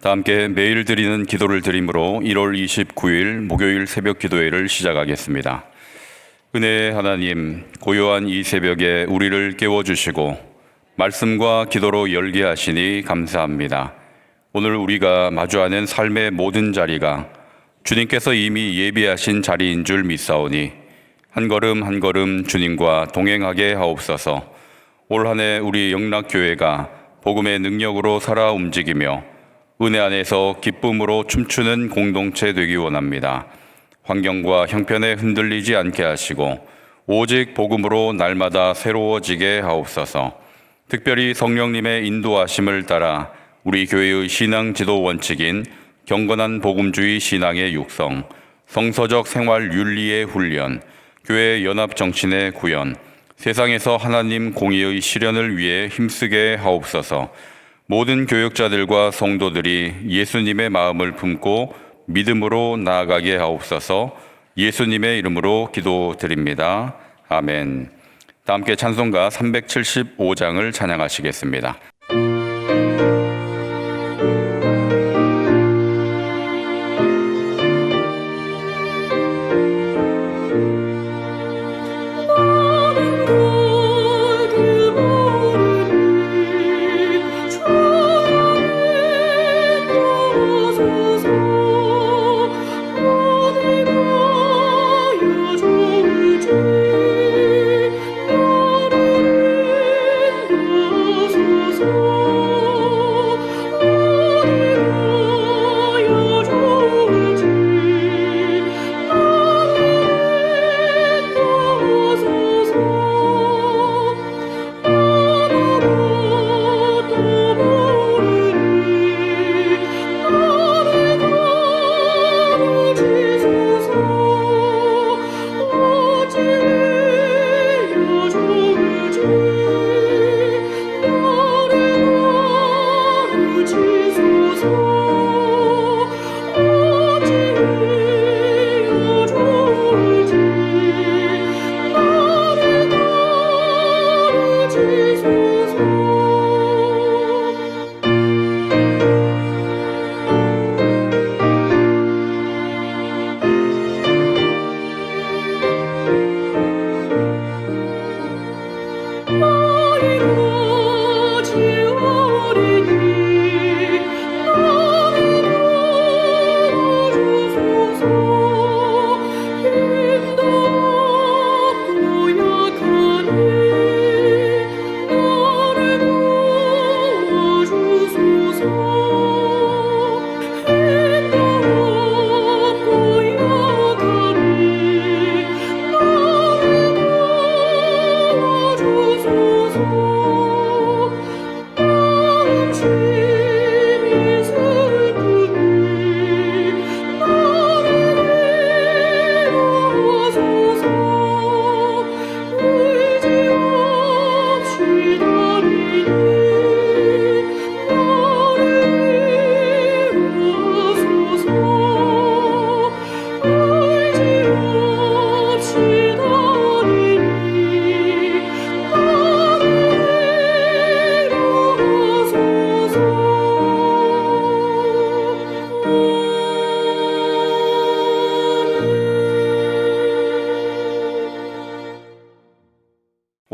다 함께 매일 드리는 기도를 드림으로 1월 29일 목요일 새벽 기도회를 시작하겠습니다. 은혜의 하나님, 고요한 이 새벽에 우리를 깨워주시고 말씀과 기도로 열게 하시니 감사합니다. 오늘 우리가 마주하는 삶의 모든 자리가 주님께서 이미 예비하신 자리인 줄 믿사오니 한 걸음 한 걸음 주님과 동행하게 하옵소서. 올 한 해 우리 영락교회가 복음의 능력으로 살아 움직이며 은혜 안에서 기쁨으로 춤추는 공동체 되기 원합니다. 환경과 형편에 흔들리지 않게 하시고 오직 복음으로 날마다 새로워지게 하옵소서. 특별히 성령님의 인도하심을 따라 우리 교회의 신앙 지도 원칙인 경건한 복음주의 신앙의 육성, 성서적 생활 윤리의 훈련, 교회 연합 정신의 구현, 세상에서 하나님 공의의 실현을 위해 힘쓰게 하옵소서. 모든 교역자들과 성도들이 예수님의 마음을 품고 믿음으로 나아가게 하옵소서. 예수님의 이름으로 기도드립니다. 아멘. 다 함께 찬송가 375장을 찬양하시겠습니다.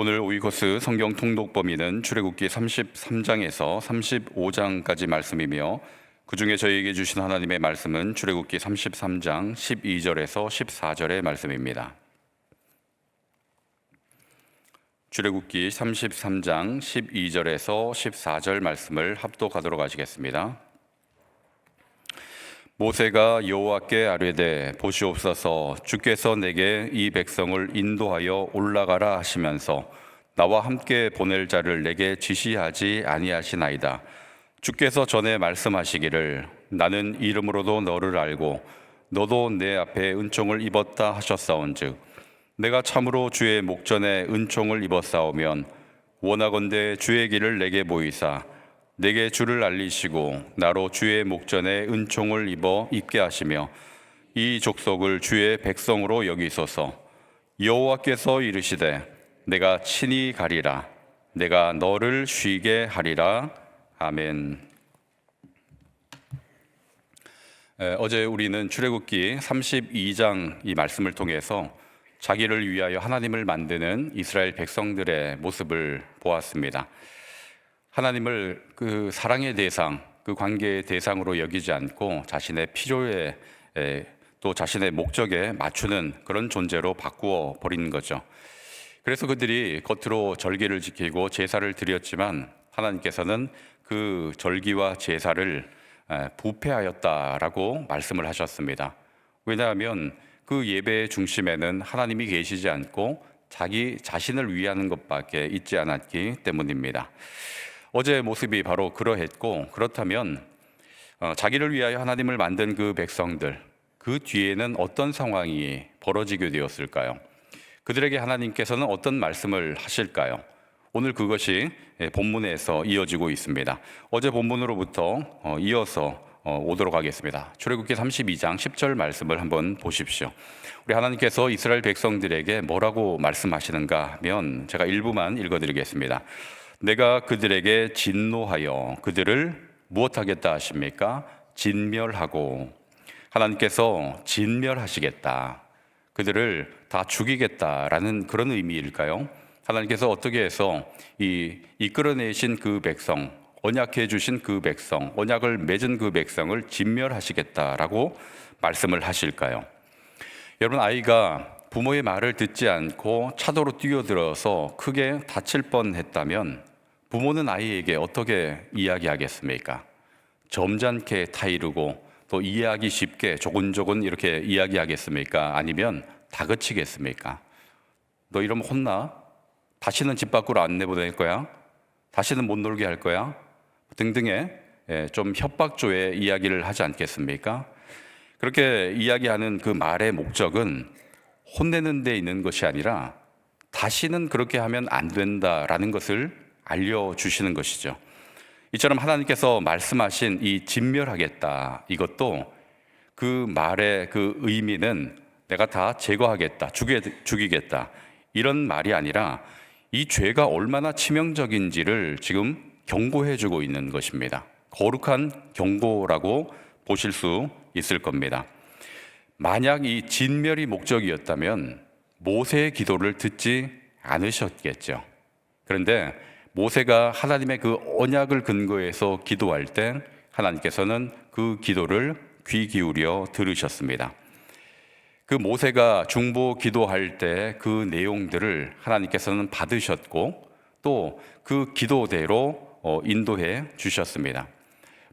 오늘 오이코스 성경 통독 범위는 출애굽기 33장에서 35장까지 말씀이며 그 중에 저희에게 주신 하나님의 말씀은 출애굽기 33장 12절에서 14절의 말씀입니다. 출애굽기 33장 12절에서 14절 말씀을 합독하도록 하시겠습니다. 모세가 여호와께 아뢰되 보시옵소서, 주께서 내게 이 백성을 인도하여 올라가라 하시면서 나와 함께 보낼 자를 내게 지시하지 아니하시나이다. 주께서 전에 말씀하시기를 나는 이름으로도 너를 알고 너도 내 앞에 은총을 입었다 하셨사온즉 내가 참으로 주의 목전에 은총을 입었사오면 원하건대 주의 길을 내게 보이사 내게 주를 알리시고 나로 주의 목전에 은총을 입게 하시며 이 족속을 주의 백성으로 여기소서. 여호와께서 이르시되 내가 친히 가리라. 내가 너를 쉬게 하리라. 아멘. 어제 우리는 출애굽기 32장 이 말씀을 통해서 자기를 위하여 하나님을 만드는 이스라엘 백성들의 모습을 보았습니다. 하나님을 그 사랑의 대상, 그 관계의 대상으로 여기지 않고 자신의 필요에 또 자신의 목적에 맞추는 그런 존재로 바꾸어 버리는 거죠. 그래서 그들이 겉으로 절기를 지키고 제사를 드렸지만 하나님께서는 그 절기와 제사를 부패하였다라고 말씀을 하셨습니다. 왜냐하면 그 예배의 중심에는 하나님이 계시지 않고 자기 자신을 위하는 것밖에 있지 않았기 때문입니다. 어제의 모습이 바로 그러했고, 그렇다면 자기를 위하여 하나님을 만든 그 백성들, 그 뒤에는 어떤 상황이 벌어지게 되었을까요? 그들에게 하나님께서는 어떤 말씀을 하실까요? 오늘 그것이 본문에서 이어지고 있습니다. 어제 본문으로부터 이어서 오도록 하겠습니다. 출애굽기 32장 10절 말씀을 한번 보십시오. 우리 하나님께서 이스라엘 백성들에게 뭐라고 말씀하시는가 하면 제가 일부만 읽어드리겠습니다. 내가 그들에게 진노하여 그들을 무엇하겠다 하십니까? 진멸하고. 하나님께서 진멸하시겠다, 그들을 다 죽이겠다라는 그런 의미일까요? 하나님께서 어떻게 해서 이끌어내신 그 백성, 언약해 주신 그 백성, 언약을 맺은 그 백성을 진멸하시겠다라고 말씀을 하실까요? 여러분, 아이가 부모의 말을 듣지 않고 차도로 뛰어들어서 크게 다칠 뻔했다면 부모는 아이에게 어떻게 이야기하겠습니까? 점잖게 타이르고 또 이해하기 쉽게 조곤조곤 이렇게 이야기하겠습니까? 아니면 다그치겠습니까? 너 이러면 혼나? 다시는 집 밖으로 안 내보낼 거야? 다시는 못 놀게 할 거야? 등등의 좀 협박조의 이야기를 하지 않겠습니까? 그렇게 이야기하는 그 말의 목적은 혼내는 데 있는 것이 아니라 다시는 그렇게 하면 안 된다라는 것을 알려주시는 것이죠. 이처럼 하나님께서 말씀하신 이 진멸하겠다, 이것도 그 말의 그 의미는 내가 다 제거하겠다, 죽이겠다, 이런 말이 아니라 이 죄가 얼마나 치명적인지를 지금 경고해 주고 있는 것입니다. 거룩한 경고라고 보실 수 있을 겁니다. 만약 이 진멸이 목적이었다면 모세의 기도를 듣지 않으셨겠죠. 그런데 모세가 하나님의 그 언약을 근거해서 기도할 때 하나님께서는 그 기도를 귀 기울여 들으셨습니다. 그 모세가 중보 기도할 때 그 내용들을 하나님께서는 받으셨고 또 그 기도대로 인도해 주셨습니다.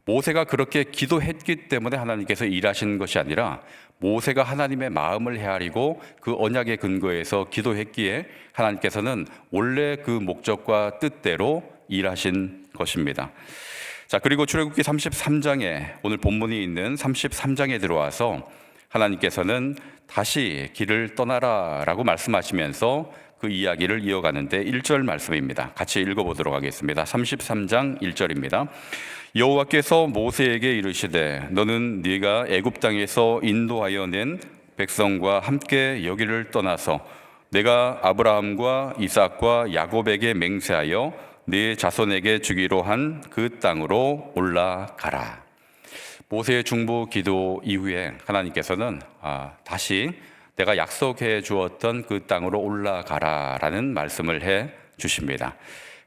모세가 그렇게 기도했기 때문에 하나님께서 일하신 것이 아니라 모세가 하나님의 마음을 헤아리고 그 언약의 근거에서 기도했기에 하나님께서는 원래 그 목적과 뜻대로 일하신 것입니다. 자, 그리고 출애굽기 33장에 오늘 본문이 있는 33장에 들어와서 하나님께서는 다시 길을 떠나라라고 말씀하시면서 그 이야기를 이어가는데 1절 말씀입니다. 같이 읽어보도록 하겠습니다. 33장 1절입니다. 여호와께서 모세에게 이르시되 너는 네가 애굽 땅에서 인도하여 낸 백성과 함께 여기를 떠나서 내가 아브라함과 이삭과 야곱에게 맹세하여 네 자손에게 주기로 한 그 땅으로 올라가라. 모세의 중보 기도 이후에 하나님께서는 다시 내가 약속해 주었던 그 땅으로 올라가라라는 말씀을 해 주십니다.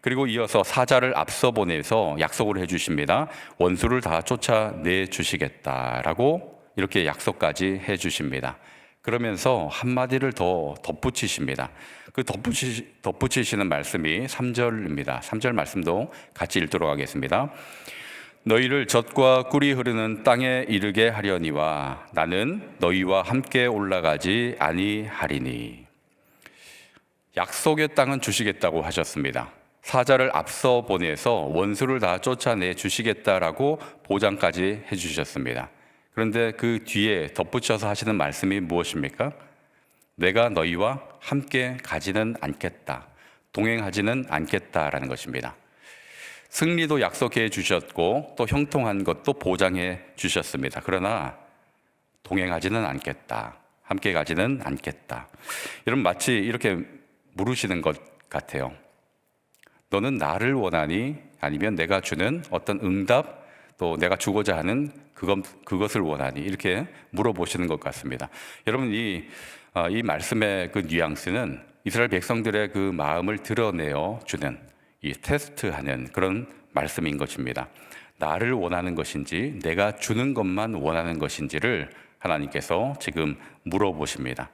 그리고 이어서 사자를 앞서 보내서 약속을 해 주십니다. 원수를 다 쫓아내 주시겠다라고 이렇게 약속까지 해 주십니다. 그러면서 한마디를 더 덧붙이십니다. 그 덧붙이시는 말씀이 3절입니다. 3절 말씀도 같이 읽도록 하겠습니다. 너희를 젖과 꿀이 흐르는 땅에 이르게 하려니와 나는 너희와 함께 올라가지 아니하리니. 약속의 땅은 주시겠다고 하셨습니다. 사자를 앞서 보내서 원수를 다 쫓아내 주시겠다라고 보장까지 해주셨습니다. 그런데 그 뒤에 덧붙여서 하시는 말씀이 무엇입니까? 내가 너희와 함께 가지는 않겠다, 동행하지는 않겠다라는 것입니다. 승리도 약속해 주셨고 또 형통한 것도 보장해 주셨습니다. 그러나 동행하지는 않겠다, 함께 가지는 않겠다. 여러분, 마치 이렇게 물으시는 것 같아요. 너는 나를 원하니? 아니면 내가 주는 어떤 응답 또 내가 주고자 하는 그것을 원하니 이렇게 물어보시는 것 같습니다. 여러분 이 말씀의 그 뉘앙스는 이스라엘 백성들의 그 마음을 드러내어 주는 이 테스트하는 그런 말씀인 것입니다. 나를 원하는 것인지 내가 주는 것만 원하는 것인지를 하나님께서 지금 물어보십니다.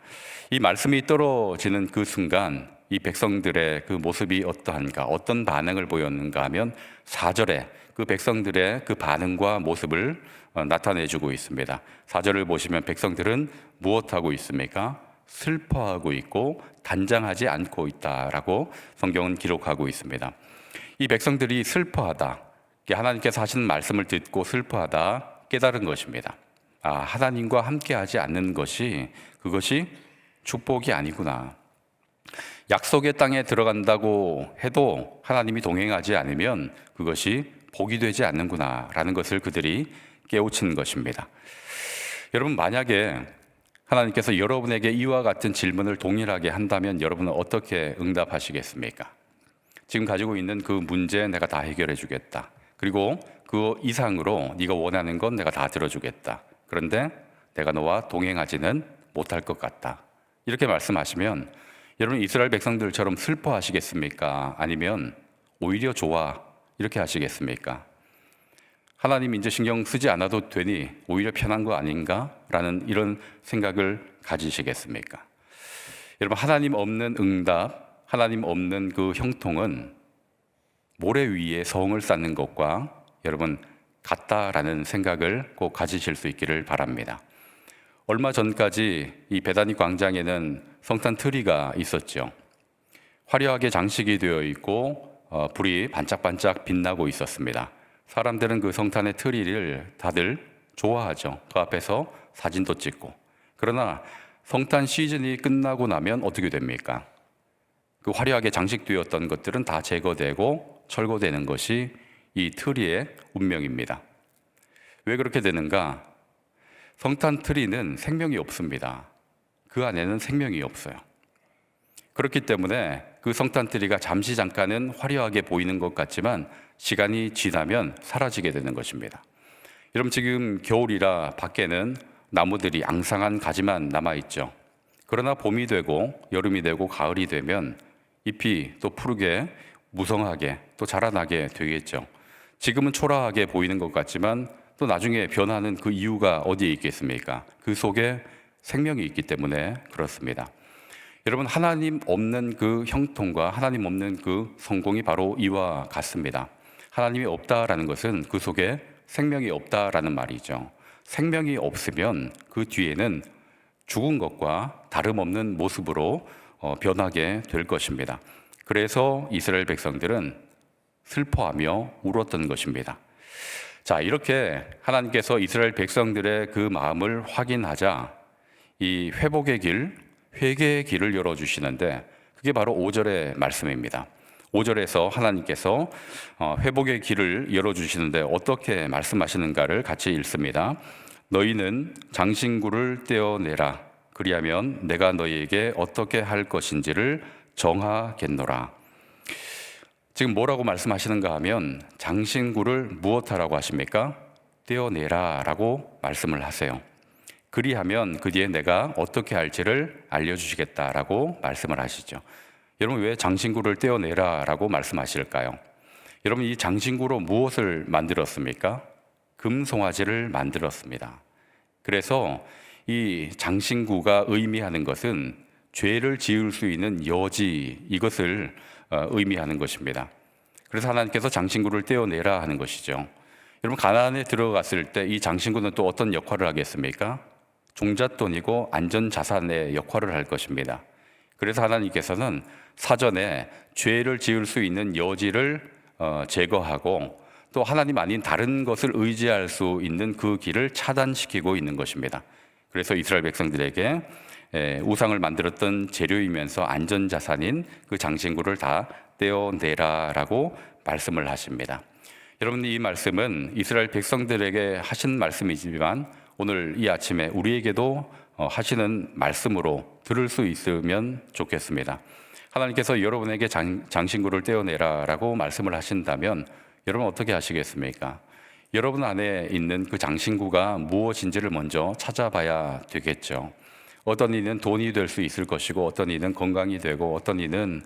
이 말씀이 떨어지는 그 순간 이 백성들의 그 모습이 어떠한가, 어떤 반응을 보였는가 하면 4절에 그 백성들의 그 반응과 모습을 나타내주고 있습니다. 4절을 보시면 백성들은 무엇하고 있습니까? 슬퍼하고 있고 단장하지 않고 있다라고 성경은 기록하고 있습니다. 이 백성들이 슬퍼하다, 하나님께서 하시는 말씀을 듣고 슬퍼하다 깨달은 것입니다. 하나님과 함께하지 않는 것이 그것이 축복이 아니구나. 약속의 땅에 들어간다고 해도 하나님이 동행하지 않으면 그것이 복이 되지 않는구나 라는 것을 그들이 깨우친 것입니다. 여러분 만약에 하나님께서 여러분에게 이와 같은 질문을 동일하게 한다면 여러분은 어떻게 응답하시겠습니까? 지금 가지고 있는 그 문제 내가 다 해결해 주겠다. 그리고 그 이상으로 네가 원하는 건 내가 다 들어주겠다. 그런데 내가 너와 동행하지는 못할 것 같다. 이렇게 말씀하시면 여러분 이스라엘 백성들처럼 슬퍼하시겠습니까? 아니면 오히려 좋아 이렇게 하시겠습니까? 하나님 이제 신경 쓰지 않아도 되니 오히려 편한 거 아닌가? 라는 이런 생각을 가지시겠습니까? 여러분 하나님 없는 응답, 하나님 없는 그 형통은 모래 위에 성을 쌓는 것과 여러분 같다라는 생각을 꼭 가지실 수 있기를 바랍니다. 얼마 전까지 이 베다니 광장에는 성탄 트리가 있었죠. 화려하게 장식이 되어 있고 불이 반짝반짝 빛나고 있었습니다. 사람들은 그 성탄의 트리를 다들 좋아하죠. 그 앞에서 사진도 찍고. 그러나 성탄 시즌이 끝나고 나면 어떻게 됩니까? 그 화려하게 장식되었던 것들은 다 제거되고 철거되는 것이 이 트리의 운명입니다. 왜 그렇게 되는가? 성탄 트리는 생명이 없습니다. 그 안에는 생명이 없어요. 그렇기 때문에 그 성탄 트리가 잠깐은 화려하게 보이는 것 같지만 시간이 지나면 사라지게 되는 것입니다. 여러분 지금 겨울이라 밖에는 나무들이 앙상한 가지만 남아있죠. 그러나 봄이 되고 여름이 되고 가을이 되면 잎이 또 푸르게 무성하게 또 자라나게 되겠죠. 지금은 초라하게 보이는 것 같지만 또 나중에 변하는 그 이유가 어디에 있겠습니까? 그 속에 생명이 있기 때문에 그렇습니다. 여러분 하나님 없는 그 형통과 하나님 없는 그 성공이 바로 이와 같습니다. 하나님이 없다라는 것은 그 속에 생명이 없다라는 말이죠. 생명이 없으면 그 뒤에는 죽은 것과 다름없는 모습으로 변하게 될 것입니다. 그래서 이스라엘 백성들은 슬퍼하며 울었던 것입니다. 자, 이렇게 하나님께서 이스라엘 백성들의 그 마음을 확인하자 이 회복의 길, 회개의 길을 열어주시는데 그게 바로 5절의 말씀입니다. 5절에서 하나님께서 회복의 길을 열어주시는데 어떻게 말씀하시는가를 같이 읽습니다. 너희는 장신구를 떼어내라. 그리하면 내가 너희에게 어떻게 할 것인지를 정하겠노라. 지금 뭐라고 말씀하시는가 하면 장신구를 무엇하라고 하십니까? 떼어내라 라고 말씀을 하세요. 그리하면 그 뒤에 내가 어떻게 할지를 알려주시겠다라고 말씀을 하시죠. 여러분 왜 장신구를 떼어내라 라고 말씀하실까요? 여러분 이 장신구로 무엇을 만들었습니까? 금송아지를 만들었습니다. 그래서 이 장신구가 의미하는 것은 죄를 지을 수 있는 여지, 이것을 의미하는 것입니다. 그래서 하나님께서 장신구를 떼어내라 하는 것이죠. 여러분 가나안에 들어갔을 때 이 장신구는 또 어떤 역할을 하겠습니까? 종잣돈이고 안전자산의 역할을 할 것입니다. 그래서 하나님께서는 사전에 죄를 지을 수 있는 여지를 제거하고 또 하나님 아닌 다른 것을 의지할 수 있는 그 길을 차단시키고 있는 것입니다. 그래서 이스라엘 백성들에게 우상을 만들었던 재료이면서 안전자산인 그 장신구를 다 떼어내라라고 말씀을 하십니다. 여러분 이 말씀은 이스라엘 백성들에게 하신 말씀이지만 오늘 이 아침에 우리에게도 하시는 말씀으로 들을 수 있으면 좋겠습니다. 하나님께서 여러분에게 장신구를 떼어내라라고 말씀을 하신다면 여러분 어떻게 하시겠습니까? 여러분 안에 있는 그 장신구가 무엇인지를 먼저 찾아봐야 되겠죠. 어떤 이는 돈이 될 수 있을 것이고, 어떤 이는 건강이 되고, 어떤 이는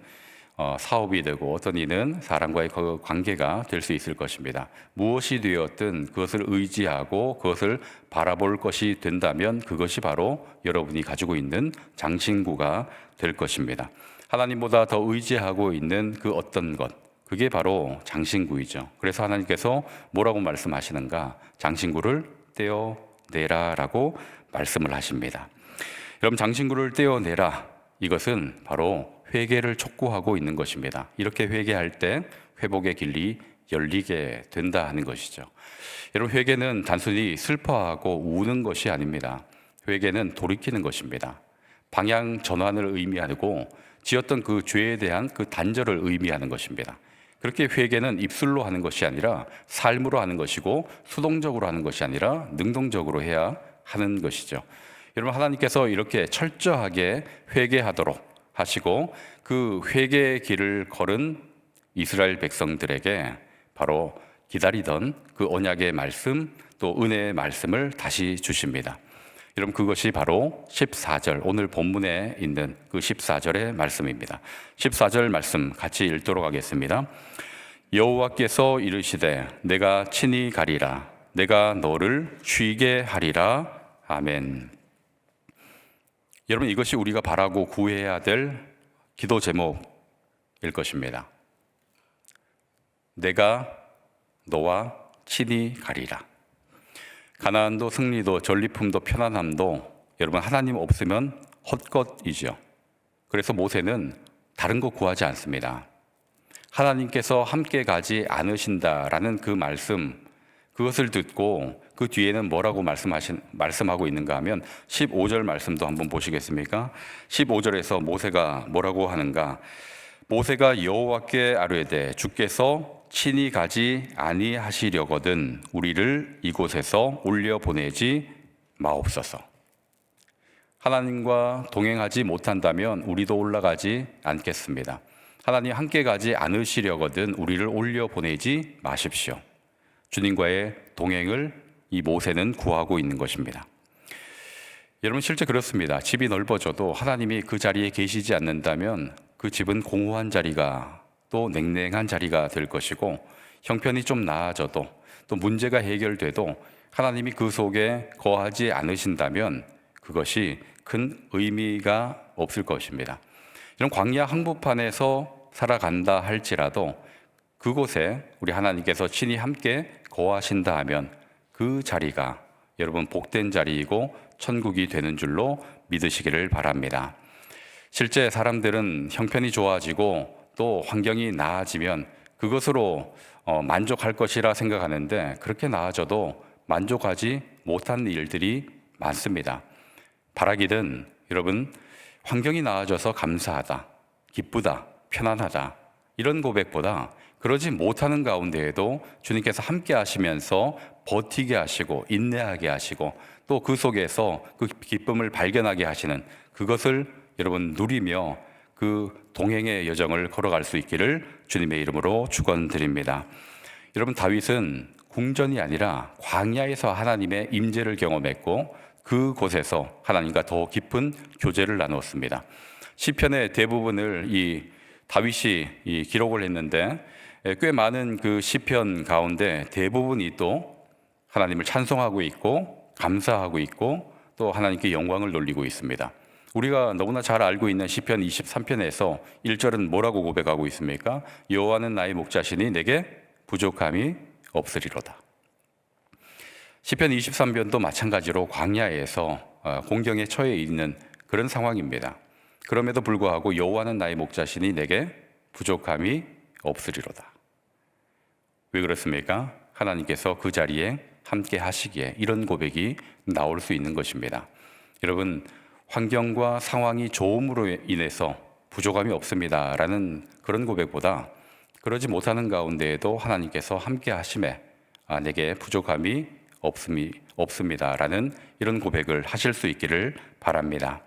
사업이 되고, 어떤 이는 사람과의 그 관계가 될 수 있을 것입니다. 무엇이 되었든 그것을 의지하고 그것을 바라볼 것이 된다면 그것이 바로 여러분이 가지고 있는 장신구가 될 것입니다. 하나님보다 더 의지하고 있는 그 어떤 것, 그게 바로 장신구이죠. 그래서 하나님께서 뭐라고 말씀하시는가? 장신구를 떼어내라라고 말씀을 하십니다. 여러분, 장신구를 떼어내라, 이것은 바로 회개를 촉구하고 있는 것입니다. 이렇게 회개할 때 회복의 길이 열리게 된다 하는 것이죠. 여러분, 회개는 단순히 슬퍼하고 우는 것이 아닙니다. 회개는 돌이키는 것입니다. 방향 전환을 의미하고 지었던 그 죄에 대한 그 단절을 의미하는 것입니다. 그렇게 회개는 입술로 하는 것이 아니라 삶으로 하는 것이고, 수동적으로 하는 것이 아니라 능동적으로 해야 하는 것이죠. 여러분, 하나님께서 이렇게 철저하게 회개하도록 하시고 그 회개의 길을 걸은 이스라엘 백성들에게 바로 기다리던 그 언약의 말씀, 또 은혜의 말씀을 다시 주십니다. 여러분, 그것이 바로 14절, 오늘 본문에 있는 그 14절의 말씀입니다. 14절 말씀 같이 읽도록 하겠습니다. 여호와께서 이르시되 내가 친히 가리라, 내가 너를 쉬게 하리라. 아멘. 여러분, 이것이 우리가 바라고 구해야 될 기도 제목일 것입니다. 내가 너와 친히 가리라. 가나안도 승리도 전리품도 편안함도 여러분, 하나님 없으면 헛것이죠. 그래서 모세는 다른 거 구하지 않습니다. 하나님께서 함께 가지 않으신다라는 그 말씀, 그것을 듣고 그 뒤에는 뭐라고 말씀하고 있는가 하면 15절 말씀도 한번 보시겠습니까? 15절에서 모세가 뭐라고 하는가? 모세가 여호와께 아뢰되 주께서 친히 가지 아니하시려거든 우리를 이곳에서 올려 보내지 마옵소서. 하나님과 동행하지 못한다면 우리도 올라가지 않겠습니다. 하나님 함께 가지 않으시려거든 우리를 올려 보내지 마십시오. 주님과의 동행을 이 모세는 구하고 있는 것입니다. 여러분, 실제 그렇습니다. 집이 넓어져도 하나님이 그 자리에 계시지 않는다면 그 집은 공허한 자리가, 또 냉랭한 자리가 될 것이고, 형편이 좀 나아져도, 또 문제가 해결돼도 하나님이 그 속에 거하지 않으신다면 그것이 큰 의미가 없을 것입니다. 이런 광야 한복판에서 살아간다 할지라도 그곳에 우리 하나님께서 친히 함께 거하신다 하면 그 자리가 여러분 복된 자리이고 천국이 되는 줄로 믿으시기를 바랍니다. 실제 사람들은 형편이 좋아지고 또 환경이 나아지면 그것으로 만족할 것이라 생각하는데, 그렇게 나아져도 만족하지 못한 일들이 많습니다. 바라기는 여러분, 환경이 나아져서 감사하다, 기쁘다, 편안하다, 이런 고백보다 그러지 못하는 가운데에도 주님께서 함께 하시면서 버티게 하시고 인내하게 하시고 또 그 속에서 그 기쁨을 발견하게 하시는 그것을 여러분 누리며 그 동행의 여정을 걸어갈 수 있기를 주님의 이름으로 축원드립니다. 여러분, 다윗은 궁전이 아니라 광야에서 하나님의 임재를 경험했고 그곳에서 하나님과 더 깊은 교제를 나누었습니다. 시편의 대부분을 이 다윗이 기록을 했는데 꽤 많은 그 시편 가운데 대부분이 또 하나님을 찬송하고 있고 감사하고 있고 또 하나님께 영광을 돌리고 있습니다. 우리가 너무나 잘 알고 있는 시편 23편에서 1절은 뭐라고 고백하고 있습니까? 여호와는 나의 목자시니 내게 부족함이 없으리로다. 시편 23편도 마찬가지로 광야에서 공경에 처해 있는 그런 상황입니다. 그럼에도 불구하고 여호와는 나의 목자시니 내게 부족함이 없으리로다. 왜 그렇습니까? 하나님께서 그 자리에 함께 하시기에 이런 고백이 나올 수 있는 것입니다. 여러분, 환경과 상황이 좋음으로 인해서 부족함이 없습니다 라는 그런 고백보다 그러지 못하는 가운데에도 하나님께서 함께 하심에 내게 부족함이 없습니다 라는 이런 고백을 하실 수 있기를 바랍니다.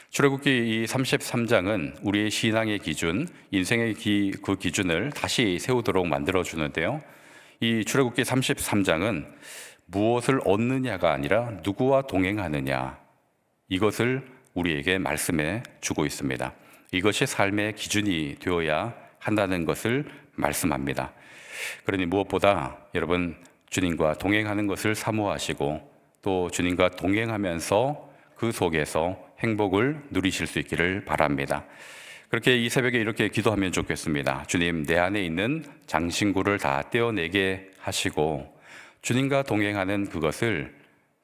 출애굽기 이 33장은 우리의 신앙의 기준, 인생의 그 기준을 다시 세우도록 만들어 주는데요. 이 출애굽기 33장은 무엇을 얻느냐가 아니라 누구와 동행하느냐, 이것을 우리에게 말씀해 주고 있습니다. 이것이 삶의 기준이 되어야 한다는 것을 말씀합니다. 그러니 무엇보다 여러분, 주님과 동행하는 것을 사모하시고 또 주님과 동행하면서 그 속에서 행복을 누리실 수 있기를 바랍니다. 그렇게 이 새벽에 이렇게 기도하면 좋겠습니다. 주님, 내 안에 있는 장신구를 다 떼어내게 하시고 주님과 동행하는 그것을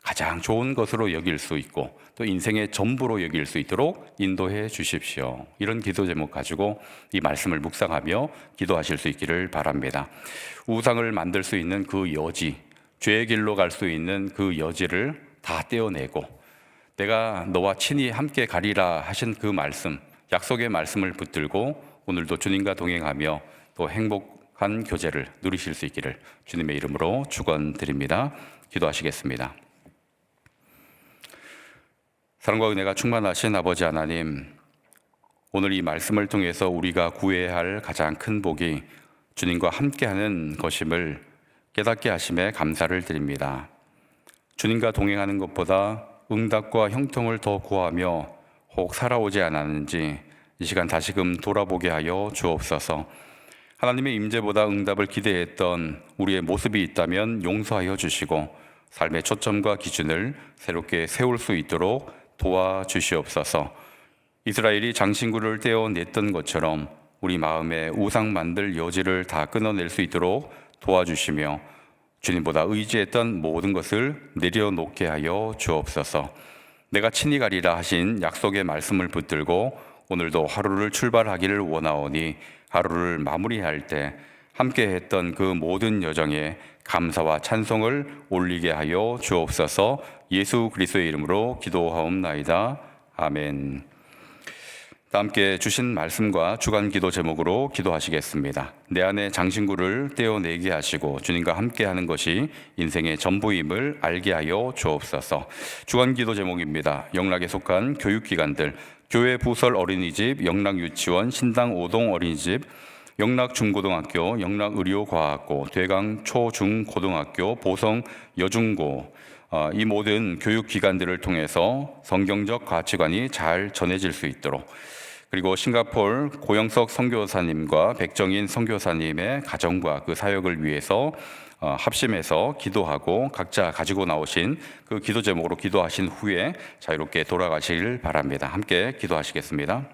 가장 좋은 것으로 여길 수 있고 또 인생의 전부로 여길 수 있도록 인도해 주십시오. 이런 기도 제목 가지고 이 말씀을 묵상하며 기도하실 수 있기를 바랍니다. 우상을 만들 수 있는 그 여지, 죄의 길로 갈 수 있는 그 여지를 다 떼어내고 내가 너와 친히 함께 가리라 하신 그 말씀, 약속의 말씀을 붙들고 오늘도 주님과 동행하며 또 행복한 교제를 누리실 수 있기를 주님의 이름으로 축원드립니다. 기도하시겠습니다. 사랑과 은혜가 충만하신 아버지 하나님, 오늘 이 말씀을 통해서 우리가 구해야 할 가장 큰 복이 주님과 함께하는 것임을 깨닫게 하심에 감사를 드립니다. 주님과 동행하는 것보다 응답과 형통을 더 구하며 혹 살아오지 않았는지 이 시간 다시금 돌아보게 하여 주옵소서. 하나님의 임재보다 응답을 기대했던 우리의 모습이 있다면 용서하여 주시고 삶의 초점과 기준을 새롭게 세울 수 있도록 도와주시옵소서. 이스라엘이 장신구를 떼어냈던 것처럼 우리 마음에 우상 만들 여지를 다 끊어낼 수 있도록 도와주시며 주님보다 의지했던 모든 것을 내려놓게 하여 주옵소서. 내가 친히 가리라 하신 약속의 말씀을 붙들고 오늘도 하루를 출발하기를 원하오니 하루를 마무리할 때 함께 했던 그 모든 여정에 감사와 찬송을 올리게 하여 주옵소서. 예수 그리스도의 이름으로 기도하옵나이다. 아멘. 함께 주신 말씀과 주간 기도 제목으로 기도하시겠습니다. 내 안에 장신구를 떼어내게 하시고 주님과 함께하는 것이 인생의 전부임을 알게 하여 주옵소서. 주간 기도 제목입니다. 영락에 속한 교육기관들, 교회 부설 어린이집, 영락유치원, 신당 5동 어린이집, 영락중고등학교, 영락의료과학고, 대강 초중고등학교, 보성 여중고, 이 모든 교육기관들을 통해서 성경적 가치관이 잘 전해질 수 있도록, 그리고 싱가포르 고영석 선교사님과 백정인 선교사님의 가정과 그 사역을 위해서 합심해서 기도하고 각자 가지고 나오신 그 기도 제목으로 기도하신 후에 자유롭게 돌아가시길 바랍니다. 함께 기도하시겠습니다.